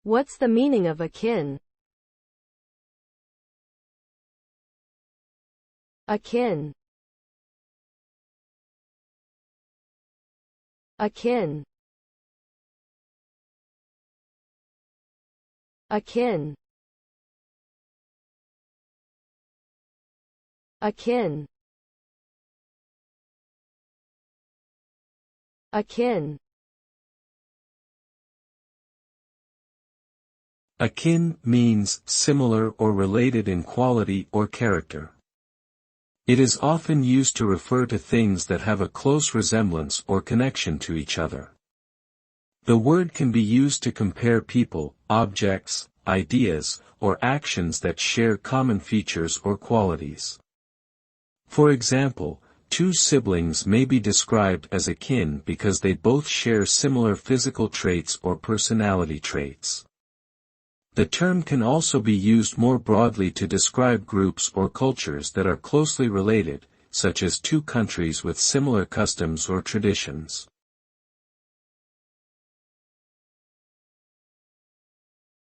What's the meaning of akin? Akin. Akin. Akin. Akin. Akin. Akin means similar or related in quality or character. It is often used to refer to things that have a close resemblance or connection to each other. The word can be used to compare people, objects, ideas, or actions that share common features or qualities. For example, two siblings may be described as akin because they both share similar physical traits or personality traits. The term can also be used more broadly to describe groups or cultures that are closely related, such as two countries with similar customs or traditions.